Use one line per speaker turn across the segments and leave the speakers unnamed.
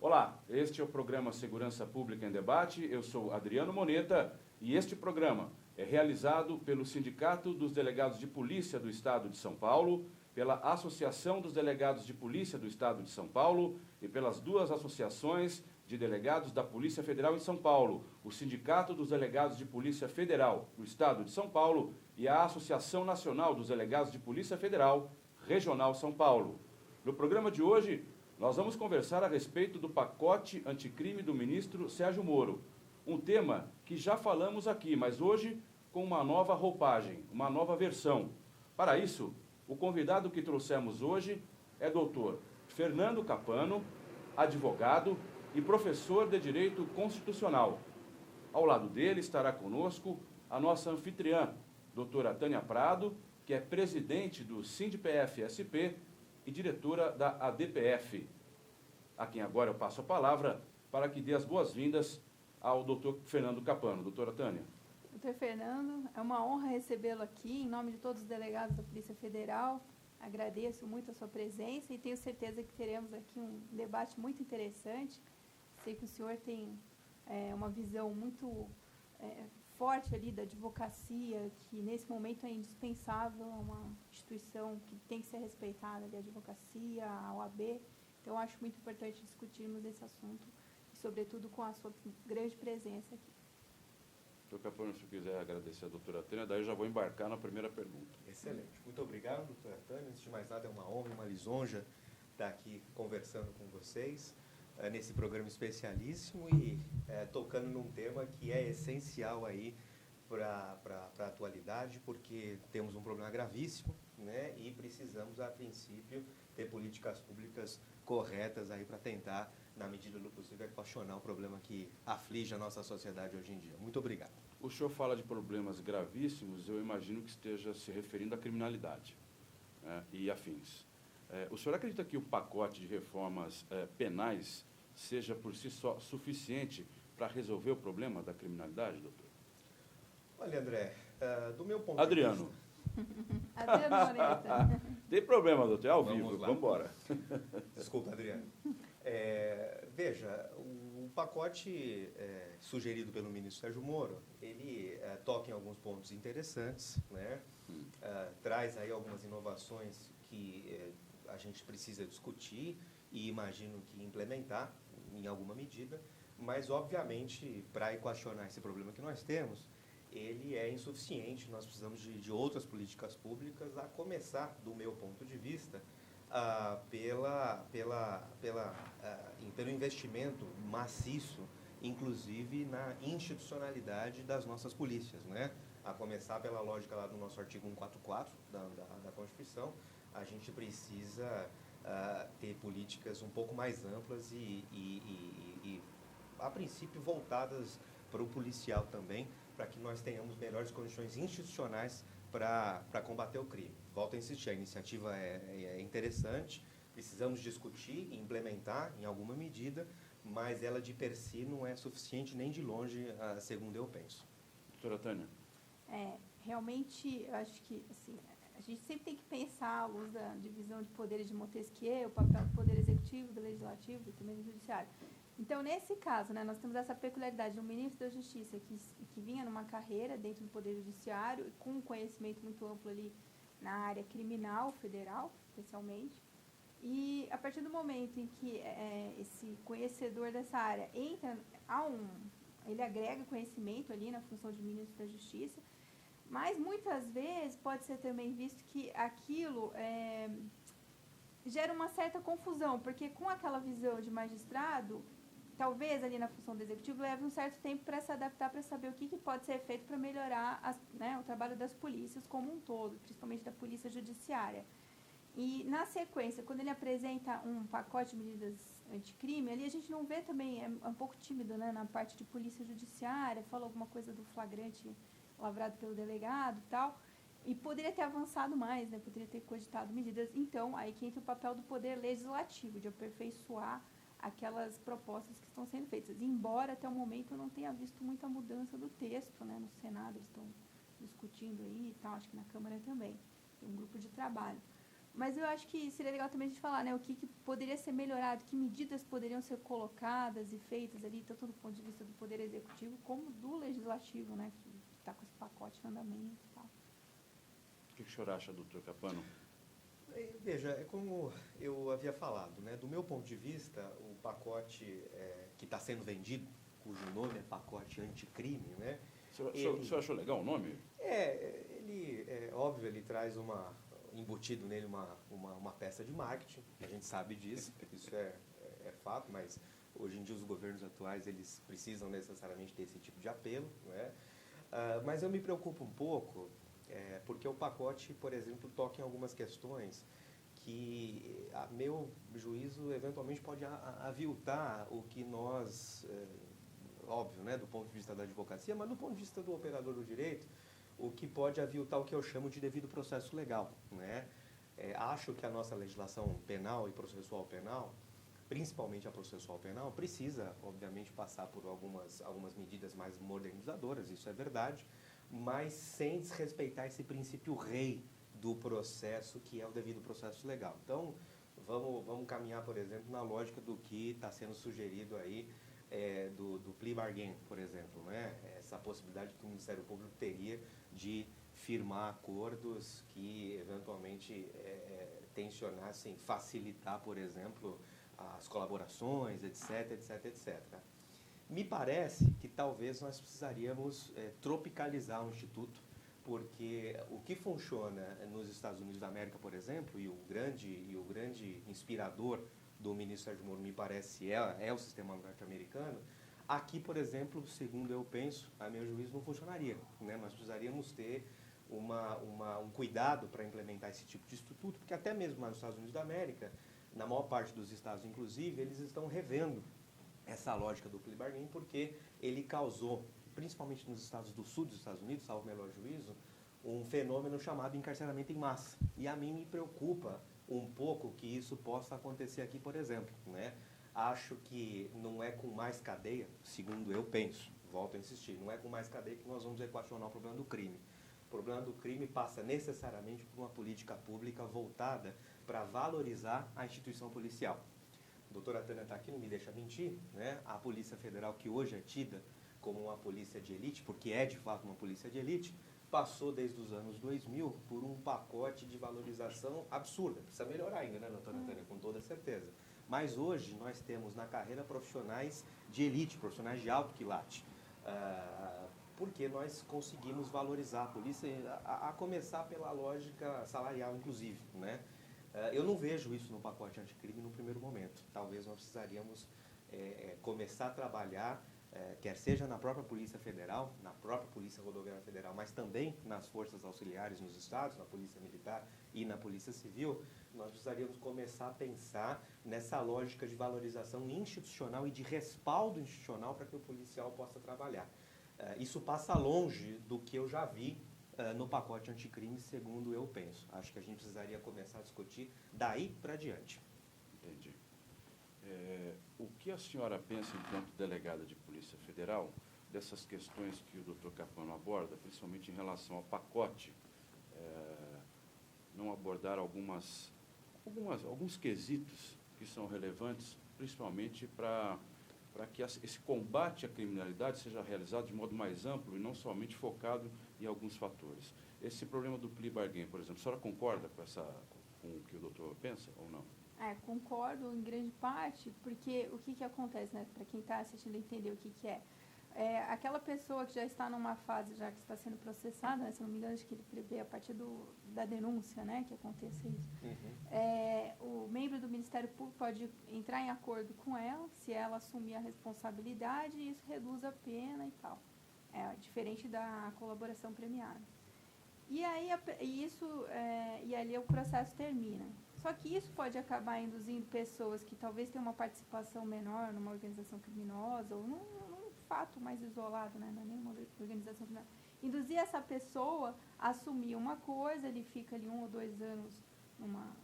Olá, este é o programa Segurança Pública em Debate. Eu sou Adriano Moneta e este programa é realizado pelo Sindicato dos Delegados de Polícia do Estado de São Paulo, pela Associação dos Delegados de Polícia do Estado de São Paulo e pelas duas associações de delegados da Polícia Federal em São Paulo, o Sindicato dos Delegados de Polícia Federal do Estado de São Paulo e a Associação Nacional dos Delegados de Polícia Federal Regional São Paulo. No programa de hoje, nós vamos conversar a respeito do pacote anticrime do ministro Sérgio Moro, um tema que já falamos aqui, mas hoje com uma nova roupagem, uma nova versão. Para isso, o convidado que trouxemos hoje é doutor Fernando Capano, advogado e professor de Direito Constitucional. Ao lado dele estará conosco a nossa anfitriã, doutora Tânia Prado, que é presidente do SINDPF-SP e diretora da ADPF. A quem agora eu passo a palavra para que dê as boas-vindas ao doutor Fernando Capano. Doutora Tânia.
Doutor Fernando, é uma honra recebê-lo aqui, em nome de todos os delegados da Polícia Federal. Agradeço muito a sua presença e tenho certeza que teremos aqui um debate muito interessante. Sei que o senhor tem uma visão muito forte ali da advocacia, que nesse momento é indispensável, é uma instituição que tem que ser respeitada, a advocacia, a OAB. Então, acho muito importante discutirmos esse assunto, e sobretudo com a sua grande presença aqui.
Doutor Capano, se quiser agradecer a doutora Tânia, daí eu já vou embarcar na primeira pergunta.
Excelente. Muito obrigado, doutora Tânia. Antes de mais nada, é uma honra e uma lisonja estar aqui conversando com vocês nesse programa especialíssimo e tocando num tema que é essencial aí para a atualidade, porque temos um problema gravíssimo, né, e precisamos, a princípio, ter políticas públicas corretas aí para tentar, na medida do possível, equacionar o problema que aflige a nossa sociedade hoje em dia. Muito obrigado.
O senhor fala de problemas gravíssimos, eu imagino que esteja se referindo à criminalidade e afins. O senhor acredita que o pacote de reformas penais seja por si só suficiente para resolver o problema da criminalidade, doutor?
Olha, André, do meu ponto
Adriano.
de vista...
Adriano Moneta.
Tem problema, doutor, é ao
Vamos
vivo,
lá.
vamos embora.
Desculpa, Adriano. Veja, o pacote sugerido pelo ministro Sérgio Moro, ele toca em alguns pontos interessantes, né? Traz aí algumas inovações que a gente precisa discutir e imagino que implementar em alguma medida, mas obviamente para equacionar esse problema que nós temos, ele é insuficiente, nós precisamos de outras políticas públicas, a começar, do meu ponto de vista, pelo investimento maciço, inclusive na institucionalidade das nossas polícias, né? A começar pela lógica lá do nosso artigo 144 da Constituição, a gente precisa ter políticas um pouco mais amplas e a princípio, voltadas para o policial também, para que nós tenhamos melhores condições institucionais para combater o crime. Volto a insistir, a iniciativa é interessante, precisamos discutir e implementar em alguma medida, mas ela de per si não é suficiente nem de longe, segundo eu penso.
Doutora Tânia.
Realmente, eu acho que assim, a gente sempre tem que pensar, à luz da divisão de poderes de Montesquieu, o papel do Poder Executivo, do Legislativo e também do Judiciário. Então, nesse caso, né, nós temos essa peculiaridade do ministro da Justiça, que vinha numa carreira dentro do Poder Judiciário, com um conhecimento muito amplo ali na área criminal federal, especialmente. E, a partir do momento em que esse conhecedor dessa área entra, ele agrega conhecimento ali na função de ministro da Justiça, mas muitas vezes pode ser também visto que aquilo gera uma certa confusão, porque com aquela visão de magistrado, talvez ali na função do executivo leve um certo tempo para se adaptar, para saber o que pode ser feito para melhorar o trabalho das polícias como um todo, principalmente da polícia judiciária. E na sequência, quando ele apresenta um pacote de medidas anticrime, ali a gente não vê também, é um pouco tímido, né, na parte de polícia judiciária, fala alguma coisa do flagrante lavrado pelo delegado e tal, e poderia ter avançado mais, né, poderia ter cogitado medidas. Então, aí que entra o papel do poder legislativo, de aperfeiçoar aquelas propostas que estão sendo feitas. Embora até o momento eu não tenha visto muita mudança do texto, né, no Senado eles estão discutindo aí e tal, acho que na Câmara também, tem um grupo de trabalho. Mas eu acho que seria legal também a gente falar, né, o que poderia ser melhorado, que medidas poderiam ser colocadas e feitas ali, tanto do ponto de vista do Poder Executivo como do Legislativo, né, que está com esse pacote em andamento e tal.
O que o senhor acha, doutor Capano?
Veja, é como eu havia falado, né? Do meu ponto de vista, o pacote que está sendo vendido, cujo nome é pacote anticrime, né?
O senhor achou legal o nome?
Óbvio, ele traz embutido nele uma peça de marketing, a gente sabe disso, isso é fato, mas hoje em dia os governos atuais, eles precisam necessariamente ter esse tipo de apelo, né? Mas eu me preocupo um pouco, porque o pacote, por exemplo, toca em algumas questões que, a meu juízo, eventualmente pode aviltar o que nós, óbvio, né, do ponto de vista da advocacia, mas do ponto de vista do operador do direito, o que pode aviltar o que eu chamo de devido processo legal, né? Acho que a nossa legislação penal e processual penal, principalmente a processual penal, precisa, obviamente, passar por algumas medidas mais modernizadoras, isso é verdade, mas sem desrespeitar esse princípio rei do processo, que é o devido processo legal. Então, vamos caminhar, por exemplo, na lógica do que está sendo sugerido aí, do plea bargain, por exemplo, né? Essa possibilidade que o Ministério Público teria de firmar acordos que, eventualmente, tensionassem facilitar, por exemplo, as colaborações, etc, etc, etc. Me parece que talvez nós precisaríamos tropicalizar o Instituto, porque o que funciona nos Estados Unidos da América, por exemplo, e o grande inspirador do ministro Sérgio Moro, me parece, é o sistema norte-americano, aqui, por exemplo, segundo eu penso, a meu juízo, não funcionaria, né? Nós precisaríamos ter um cuidado para implementar esse tipo de instituto, porque até mesmo lá nos Estados Unidos da América, na maior parte dos estados, inclusive, eles estão revendo essa lógica do plea bargain, porque ele causou, principalmente nos estados do sul dos Estados Unidos, salvo melhor juízo, um fenômeno chamado encarceramento em massa. E a mim me preocupa um pouco que isso possa acontecer aqui, por exemplo, né? Acho que não é com mais cadeia, segundo eu penso, volto a insistir, não é com mais cadeia que nós vamos equacionar o problema do crime. O problema do crime passa necessariamente por uma política pública voltada para valorizar a instituição policial. A doutora Tânia está aqui, não me deixa mentir, né? A Polícia Federal, que hoje é tida como uma polícia de elite, porque é de fato uma polícia de elite, passou desde os anos 2000 por um pacote de valorização absurda. Precisa melhorar ainda, né, doutora Tânia? Com toda certeza. Mas hoje nós temos na carreira profissionais de elite, profissionais de alto quilate, porque nós conseguimos valorizar a polícia, a começar pela lógica salarial, inclusive, né? Eu não vejo isso no pacote anticrime no primeiro momento. Talvez nós precisaríamos começar a trabalhar, quer seja na própria Polícia Federal, na própria Polícia Rodoviária Federal, mas também nas forças auxiliares nos estados, na Polícia Militar e na Polícia Civil, nós precisaríamos começar a pensar nessa lógica de valorização institucional e de respaldo institucional para que o policial possa trabalhar. Isso passa longe do que eu já vi no pacote anticrime, segundo eu penso. Acho que a gente precisaria começar a discutir daí para diante.
Entendi. O que a senhora pensa, enquanto delegada de Polícia Federal, dessas questões que o doutor Capano aborda, principalmente em relação ao pacote, não abordar alguns quesitos que são relevantes, principalmente para que esse combate à criminalidade seja realizado de modo mais amplo e não somente focado em alguns fatores. Esse problema do plea bargain, por exemplo, a senhora concorda com o que o doutor pensa ou não?
Concordo em grande parte, porque o que acontece, né, para quem está assistindo entender o que é. Aquela pessoa que já está numa fase, já que está sendo processada, né, se não me engano, acho que ele prevê a partir da denúncia, né, que aconteça isso. O membro do Ministério Público pode entrar em acordo com ela, se ela assumir a responsabilidade, e isso reduz a pena e tal. Diferente da colaboração premiada. E aí, e ali o processo termina. Só que isso pode acabar induzindo pessoas que talvez tenham uma participação menor numa organização criminosa ou num fato mais isolado, né? Não é nenhuma organização criminosa. Induzir essa pessoa a assumir uma coisa, ele fica ali 1 ou 2 anos numa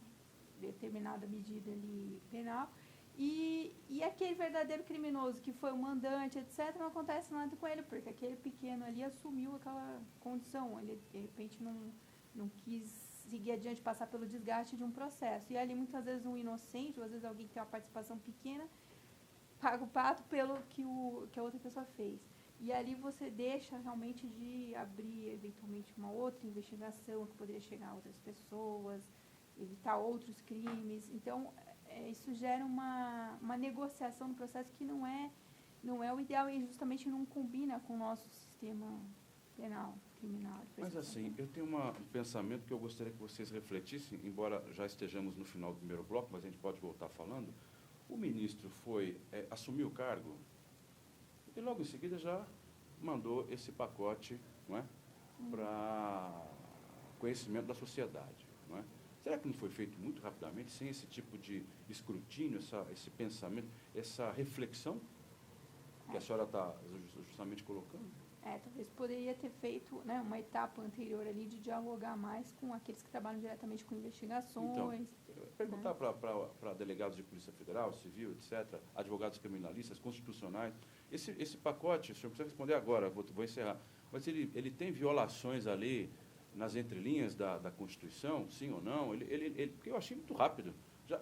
determinada medida ali penal, e aquele verdadeiro criminoso que foi o mandante, etc., não acontece nada com ele, porque aquele pequeno ali assumiu aquela condição, ele de repente não quis seguir adiante, passar pelo desgaste de um processo. E ali, muitas vezes, um inocente, ou às vezes alguém que tem uma participação pequena, paga o pato pelo que a outra pessoa fez. E ali você deixa realmente de abrir, eventualmente, uma outra investigação que poderia chegar a outras pessoas, evitar outros crimes. Então, isso gera uma negociação no processo que não é o ideal e justamente não combina com o nosso sistema penal, criminal.
Mas assim, eu tenho um pensamento que eu gostaria que vocês refletissem, embora já estejamos no final do primeiro bloco, mas a gente pode voltar falando. O ministro assumiu o cargo e logo em seguida já mandou esse pacote, não é, para conhecimento da sociedade, não é? Será que não foi feito muito rapidamente, sem esse tipo de escrutínio, esse pensamento, essa reflexão que a senhora está justamente colocando?
Talvez poderia ter feito, né, uma etapa anterior ali de dialogar mais com aqueles que trabalham diretamente com investigações.
Então, perguntar para delegados de Polícia Federal, Civil, etc., advogados criminalistas, constitucionais, esse pacote, o senhor precisa responder agora, vou encerrar, mas ele tem violações ali nas entrelinhas da Constituição, sim ou não? Porque eu achei muito rápido.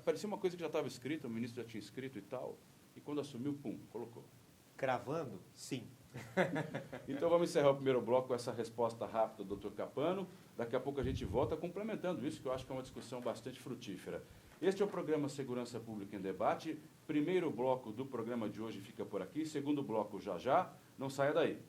Parecia uma coisa que já estava escrita, o ministro já tinha escrito e tal, e quando assumiu, pum, colocou.
Cravando? Sim.
Então vamos encerrar o primeiro bloco com essa resposta rápida do Dr. Capano. Daqui a pouco a gente volta complementando isso, que eu acho que é uma discussão bastante frutífera. Este é o programa Segurança Pública em Debate. Primeiro bloco do programa de hoje fica por aqui. Segundo bloco já. Não saia daí.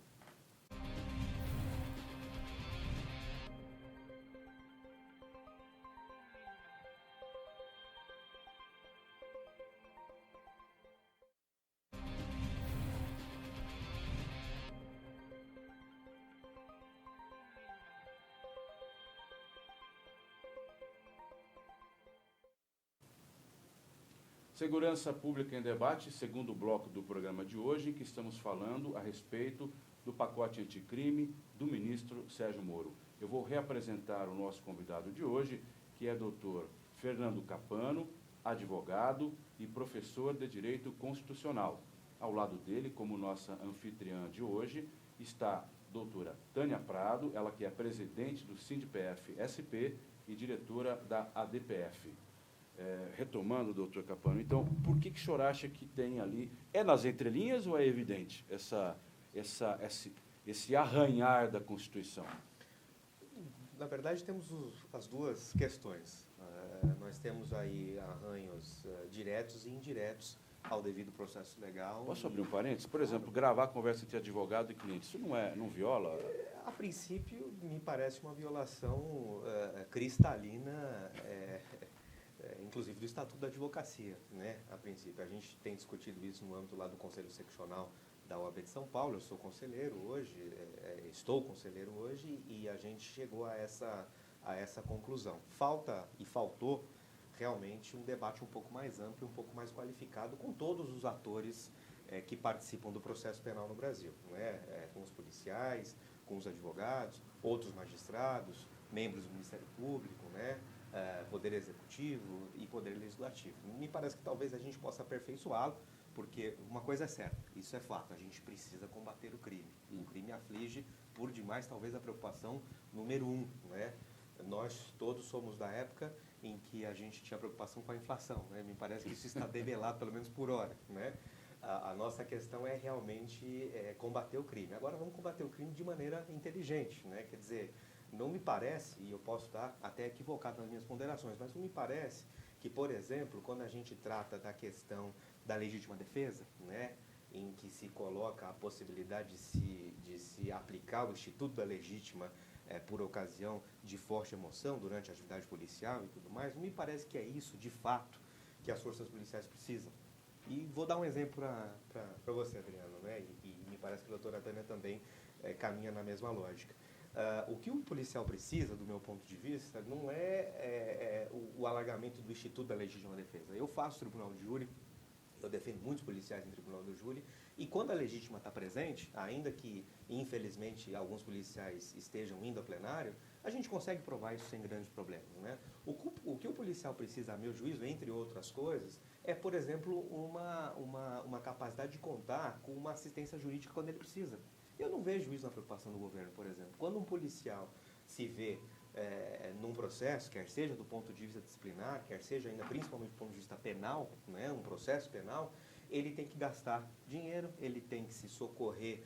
Segurança Pública em Debate, segundo bloco do programa de hoje, em que estamos falando a respeito do pacote anticrime do ministro Sérgio Moro. Eu vou reapresentar o nosso convidado de hoje, que é Dr. Fernando Capano, advogado e professor de Direito Constitucional. Ao lado dele, como nossa anfitriã de hoje, está a doutora Tânia Prado, ela que é presidente do SINDPF-SP e diretora da ADPF. Retomando, doutor Capano, então, por que o senhor acha que tem ali, é nas entrelinhas ou é evidente esse arranhar da Constituição?
Na verdade, temos as duas questões. Nós temos aí arranhos diretos e indiretos ao devido processo legal.
Posso abrir um parênteses? Por exemplo, gravar a conversa entre advogado e cliente, isso não viola?
A princípio, me parece uma violação cristalina, inclusive do Estatuto da Advocacia, né? A princípio, a gente tem discutido isso no âmbito lá do Conselho Seccional da OAB de São Paulo. Eu sou conselheiro hoje, estou conselheiro hoje, e a gente chegou a essa conclusão. Faltou realmente um debate um pouco mais amplo, um pouco mais qualificado com todos os atores que participam do processo penal no Brasil, não é? Com os policiais, com os advogados, outros magistrados, membros do Ministério Público, né? Poder Executivo e Poder Legislativo. Me parece que talvez a gente possa aperfeiçoá-lo, porque uma coisa é certa, isso é fato, a gente precisa combater o crime. O crime aflige, por demais, talvez a preocupação número 1, não é? Nós todos somos da época em que a gente tinha preocupação com a inflação, né? Me parece que isso está debelado, pelo menos por hora, né? A nossa questão é realmente combater o crime. Agora vamos combater o crime de maneira inteligente, né? Quer dizer, não me parece, e eu posso estar até equivocado nas minhas ponderações, mas não me parece que, por exemplo, quando a gente trata da questão da legítima defesa, né, em que se coloca a possibilidade de se aplicar o Instituto da Legítima por ocasião de forte emoção durante a atividade policial e tudo mais, não me parece que é isso, de fato, que as forças policiais precisam. E vou dar um exemplo para você, Adriano, né, e me parece que a doutora Tânia também caminha na mesma lógica. O que um policial precisa, do meu ponto de vista, não é o alargamento do Instituto da Legítima Defesa. Eu faço tribunal de júri, eu defendo muitos policiais em tribunal do júri, e quando a legítima está presente, ainda que, infelizmente, alguns policiais estejam indo a plenário, a gente consegue provar isso sem grandes problemas, né? O que o policial precisa, a meu juízo, entre outras coisas, é, por exemplo, uma capacidade de contar com uma assistência jurídica quando ele precisa. Eu não vejo isso na preocupação do governo, por exemplo. Quando um policial se vê num processo, quer seja do ponto de vista disciplinar, quer seja ainda principalmente do ponto de vista penal, né, um processo penal, ele tem que gastar dinheiro, ele tem que se socorrer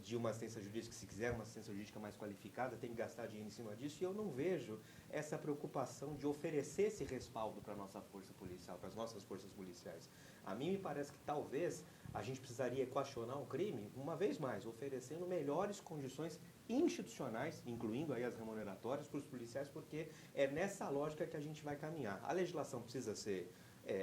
de uma assistência jurídica, se quiser uma assistência jurídica mais qualificada, tem que gastar dinheiro em cima disso, e eu não vejo essa preocupação de oferecer esse respaldo para a nossa força policial, para as nossas forças policiais. A mim me parece que talvez a gente precisaria equacionar o crime, uma vez mais, oferecendo melhores condições institucionais, incluindo aí as remuneratórias para os policiais, porque é nessa lógica que a gente vai caminhar. A legislação precisa ser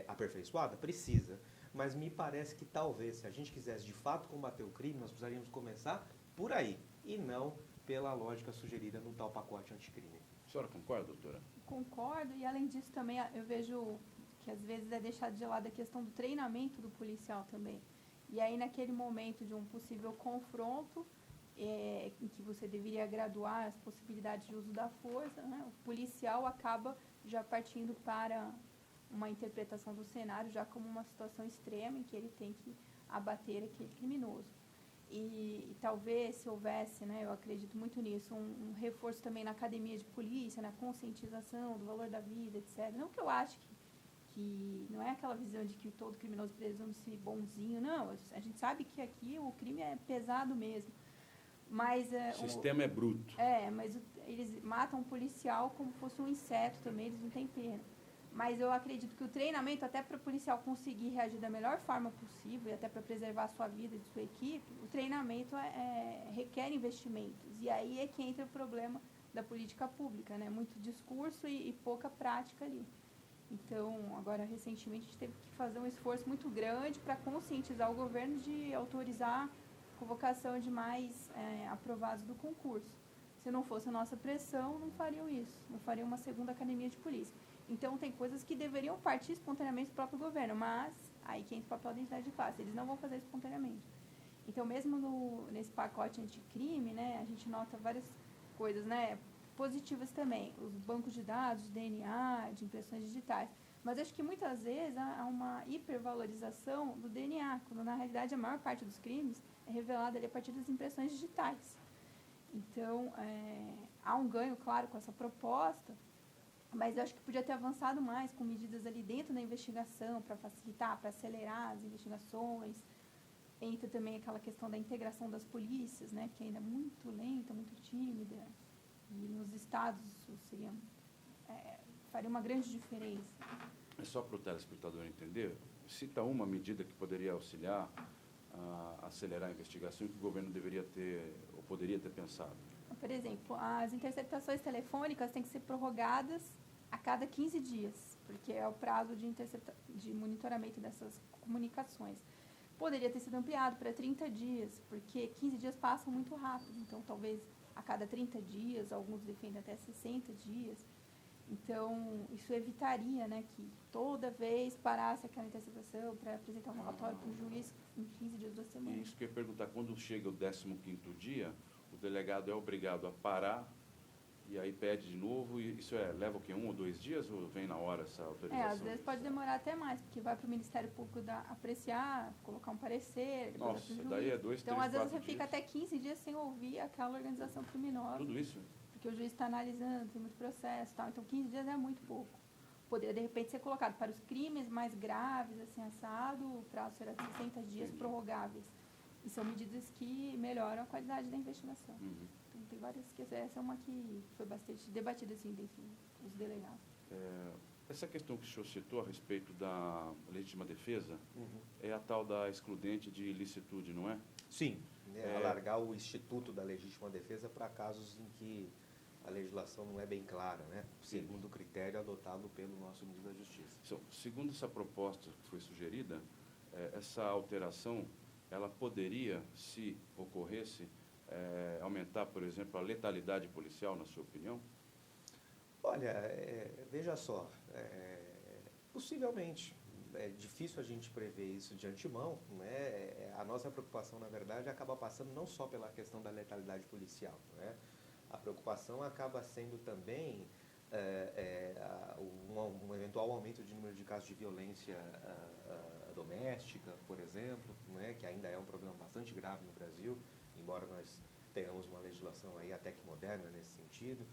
aperfeiçoada? Precisa. Mas me parece que talvez, se a gente quisesse de fato combater o crime, nós precisaríamos começar por aí, e não pela lógica sugerida no tal pacote anticrime.
A senhora concorda, doutora?
Concordo, e além disso também eu vejo que às vezes é deixado de lado a questão do treinamento do policial também. E aí naquele momento de um possível confronto, em que você deveria graduar as possibilidades de uso da força, né, o policial acaba já partindo para uma interpretação do cenário já como uma situação extrema em que ele tem que abater aquele criminoso. E talvez se houvesse, né, eu acredito muito nisso, um reforço também na academia de polícia, na conscientização do valor da vida, etc. Não que eu ache que não é aquela visão de que todo criminoso presume-se bonzinho, não. A gente sabe que aqui o crime é pesado mesmo. Mas,
o sistema é bruto.
Mas eles matam um policial como fosse um inseto também, eles não têm pena. Mas eu acredito que o treinamento, até para o policial conseguir reagir da melhor forma possível e até para preservar a sua vida e de sua equipe, o treinamento requer investimentos. E aí é que entra o problema da política pública, né? Muito discurso e pouca prática ali. Então, agora, recentemente, a gente teve que fazer um esforço muito grande para conscientizar o governo de autorizar a convocação de mais aprovados do concurso. Se não fosse a nossa pressão, não fariam isso, não fariam uma segunda academia de polícia. Então, tem coisas que deveriam partir espontaneamente do próprio governo, mas aí que entra o papel da identidade de classe, eles não vão fazer espontaneamente. Então, mesmo nesse pacote anticrime, né, a gente nota várias coisas, né, positivas também, os bancos de dados, de DNA, de impressões digitais. Mas acho que muitas vezes há uma hipervalorização do DNA, quando na realidade a maior parte dos crimes é revelada ali a partir das impressões digitais. Então, há um ganho, claro, com essa proposta, mas eu acho que podia ter avançado mais com medidas ali dentro da investigação para facilitar, para acelerar as investigações. Entra também aquela questão da integração das polícias, né, que ainda é muito lenta, muito tímida. E nos estados isso faria uma grande diferença.
É só para o telespectador entender, cita uma medida que poderia auxiliar a acelerar a investigação e que o governo deveria ter, ou poderia ter pensado.
Por exemplo, as interceptações telefônicas têm que ser prorrogadas a cada 15 dias, porque é o prazo de monitoramento dessas comunicações. Poderia ter sido ampliado para 30 dias, porque 15 dias passam muito rápido, então talvez a cada 30 dias, alguns defendem até 60 dias. Então, isso evitaria, né, que toda vez parasse aquela interceptação para apresentar um relatório para o juiz em 15 dias, 2 semanas.
E isso que eu ia perguntar, quando chega o 15º dia, o delegado é obrigado a parar e aí pede de novo, e isso leva o quê? 1 ou 2 dias ou vem na hora essa autorização?
Às vezes pode demorar até mais, porque vai para o Ministério Público apreciar, colocar um parecer, depois vai para o juiz.
Daí é 2, 3, 4 dias.
Então, às vezes você fica até 15 dias sem ouvir aquela organização criminosa.
Tudo isso?
Porque o juiz está analisando, tem muito processo e tal. Então, 15 dias é muito pouco. Poderia, de repente, ser colocado para os crimes mais graves, assim, assado, o prazo será de 60 dias prorrogáveis. E são medidas que melhoram a qualidade da investigação.
Uhum.
Então, tem várias questões. Essa é uma que foi bastante debatida, assim, entre os delegados.
Essa questão que o senhor citou a respeito da legítima defesa é a tal da excludente de ilicitude, não é?
Sim, alargar o instituto da legítima defesa para casos em que a legislação não é bem clara, né? Segundo o critério adotado pelo nosso ministro da Justiça.
Segundo essa proposta que foi sugerida, essa alteração, ela poderia, se ocorresse, aumentar, por exemplo, a letalidade policial, na sua opinião?
Olha, veja só, possivelmente. É difícil a gente prever isso de antemão, né? A nossa preocupação, na verdade, acaba passando não só pela questão da letalidade policial, né? A preocupação acaba sendo também um eventual aumento de número de casos de violência doméstica, por exemplo, né? Que ainda é um problema bastante grave no Brasil, embora nós tenhamos uma legislação aí até que moderna nesse sentido.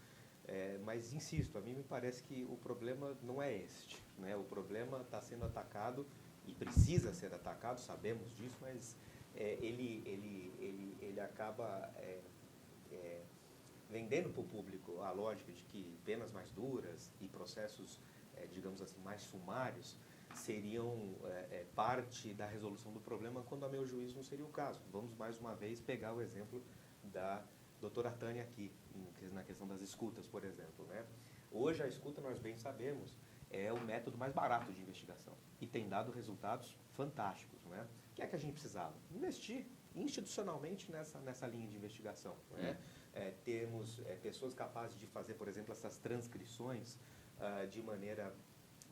Mas, insisto, a mim me parece que o problema não é este, né? O problema está sendo atacado e precisa ser atacado, sabemos disso, mas ele acaba vendendo para o público a lógica de que penas mais duras e processos, digamos assim, mais sumários seriam parte da resolução do problema, quando a meu juízo não seria o caso. Vamos mais uma vez pegar o exemplo da doutora Tânia aqui, na questão das escutas, por exemplo, né? Hoje a escuta, nós bem sabemos, é o método mais barato de investigação e tem dado resultados fantásticos, né? O que é que a gente precisava? Investir institucionalmente nessa linha de investigação, né? Termos pessoas capazes de fazer, por exemplo, essas transcrições de maneira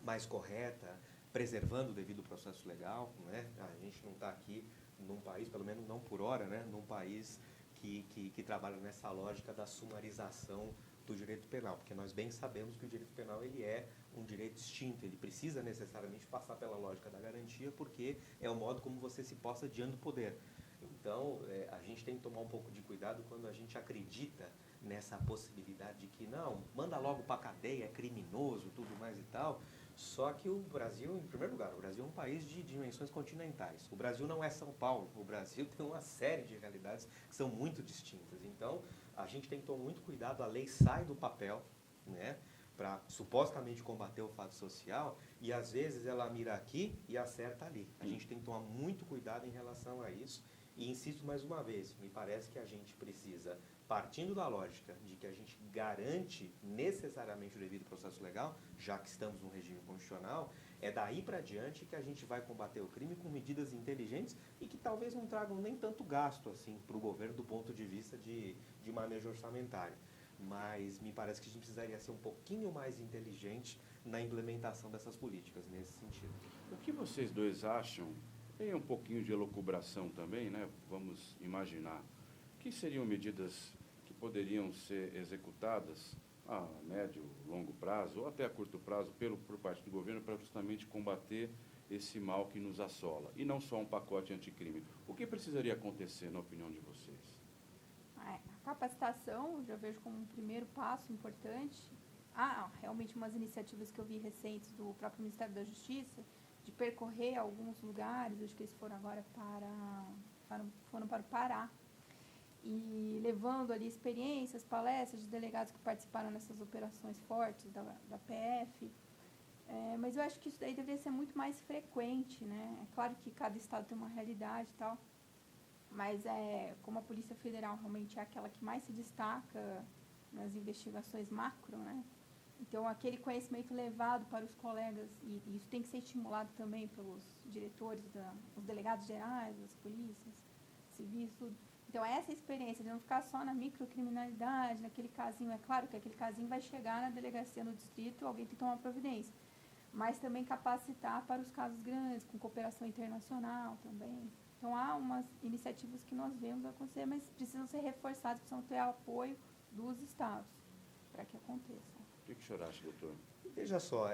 mais correta, preservando o devido processo legal, né? A gente não está aqui num país, pelo menos não por hora, né? Num país que trabalha nessa lógica da sumarização do direito penal, porque nós bem sabemos que o direito penal ele é um direito distinto, ele precisa necessariamente passar pela lógica da garantia, porque é o modo como você se posta diante do poder. Então, a gente tem que tomar um pouco de cuidado quando a gente acredita nessa possibilidade de que, não, manda logo para a cadeia, é criminoso, tudo mais e tal. Só que o Brasil, em primeiro lugar, o Brasil é um país de dimensões continentais. O Brasil não é São Paulo, o Brasil tem uma série de realidades que são muito distintas. Então, a gente tem que tomar muito cuidado, a lei sai do papel, né, para supostamente combater o fato social, e às vezes ela mira aqui e acerta ali. A gente tem que tomar muito cuidado em relação a isso. E insisto mais uma vez, me parece que a gente precisa, partindo da lógica de que a gente garante necessariamente o devido processo legal, já que estamos num regime constitucional, é daí para diante que a gente vai combater o crime com medidas inteligentes e que talvez não tragam nem tanto gasto assim para o governo do ponto de vista de manejo orçamentário. Mas me parece que a gente precisaria ser um pouquinho mais inteligente na implementação dessas políticas nesse sentido.
O que vocês dois acham? Tem um pouquinho de elucubração também, né? Vamos imaginar. Que seriam medidas que poderiam ser executadas a médio, longo prazo, ou até a curto prazo, por parte do governo, para justamente combater esse mal que nos assola? E não só um pacote anticrime. O que precisaria acontecer, na opinião de vocês?
A capacitação, eu já vejo como um primeiro passo importante. Realmente umas iniciativas que eu vi recentes do próprio Ministério da Justiça, de percorrer alguns lugares, acho que eles foram agora para o Pará, e levando ali experiências, palestras de delegados que participaram nessas operações fortes da PF. Mas eu acho que isso daí deveria ser muito mais frequente, né? É claro que cada estado tem uma realidade e tal, mas como a Polícia Federal realmente é aquela que mais se destaca nas investigações macro, né? Então, aquele conhecimento levado para os colegas, e isso tem que ser estimulado também pelos diretores, os delegados gerais, das polícias, civis, tudo. Então, essa experiência de não ficar só na microcriminalidade, naquele casinho, é claro que aquele casinho vai chegar na delegacia, no distrito, alguém tem que tomar providência, mas também capacitar para os casos grandes, com cooperação internacional também. Então, há umas iniciativas que nós vemos acontecer, mas precisam ser reforçadas, precisam ter apoio dos estados para que aconteça.
O que o senhor acha, doutor?
Veja só,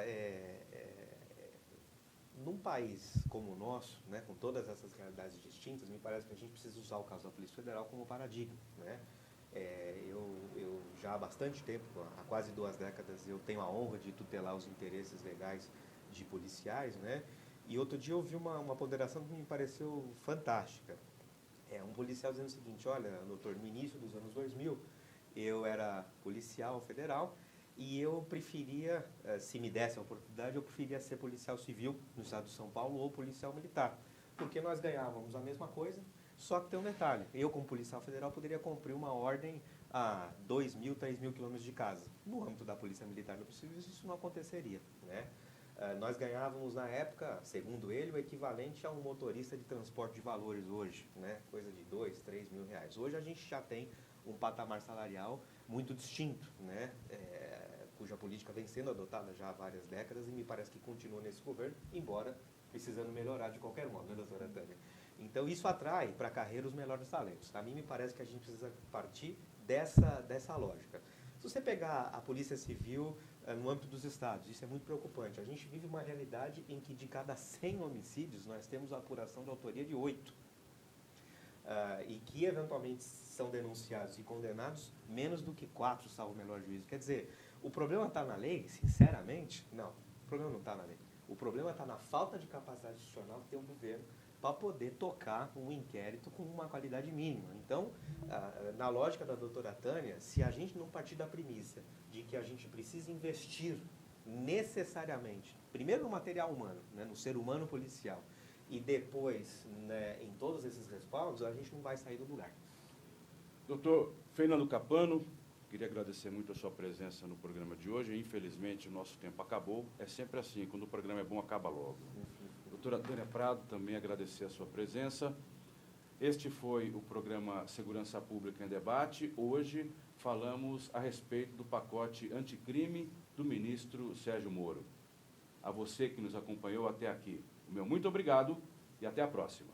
num país como o nosso, né, com todas essas realidades distintas, me parece que a gente precisa usar o caso da Polícia Federal como paradigma, né? Eu já há bastante tempo, há quase 2 décadas, eu tenho a honra de tutelar os interesses legais de policiais, né? E outro dia eu vi uma ponderação que me pareceu fantástica. Um policial dizendo o seguinte: olha, doutor, no início dos anos 2000, eu era policial federal e eu preferia, se me desse a oportunidade, eu preferia ser policial civil no estado de São Paulo ou policial militar, porque nós ganhávamos a mesma coisa, só que tem um detalhe: eu, como policial federal, poderia cumprir uma ordem a 2.000, 3.000 quilômetros de casa. No âmbito da Polícia Militar do Serviço, isso não aconteceria, né? Nós ganhávamos, na época, segundo ele, o equivalente a um motorista de transporte de valores hoje, né? Coisa de 2, 3 mil reais. Hoje a gente já tem um patamar salarial muito distinto, né? Cuja política vem sendo adotada já há várias décadas e me parece que continua nesse governo, embora precisando melhorar de qualquer modo, né, doutora Tânia? Então, isso atrai para a carreira os melhores talentos. A mim me parece que a gente precisa partir dessa lógica. Se você pegar a Polícia Civil no âmbito dos estados, isso é muito preocupante. A gente vive uma realidade em que de cada 100 homicídios, nós temos a apuração de autoria de 8. e que eventualmente são denunciados e condenados, menos do que 4, salvo o melhor juízo. Quer dizer, o problema está na lei? Sinceramente, não. O problema não está na lei. O problema está na falta de capacidade institucional que tem o governo para poder tocar um inquérito com uma qualidade mínima. Então, na lógica da doutora Tânia, se a gente não partir da premissa de que a gente precisa investir necessariamente, primeiro no material humano, né, no ser humano policial, e depois, né, em todos esses respaldos, a gente não vai sair do lugar.
Doutor Fernando Capano, queria agradecer muito a sua presença no programa de hoje. Infelizmente, o nosso tempo acabou. É sempre assim, quando o programa é bom, acaba logo. Doutora Tânia Prado, também agradecer a sua presença. Este foi o programa Segurança Pública em Debate. Hoje falamos a respeito do pacote anticrime do ministro Sérgio Moro. A você que nos acompanhou até aqui, o meu muito obrigado e até a próxima.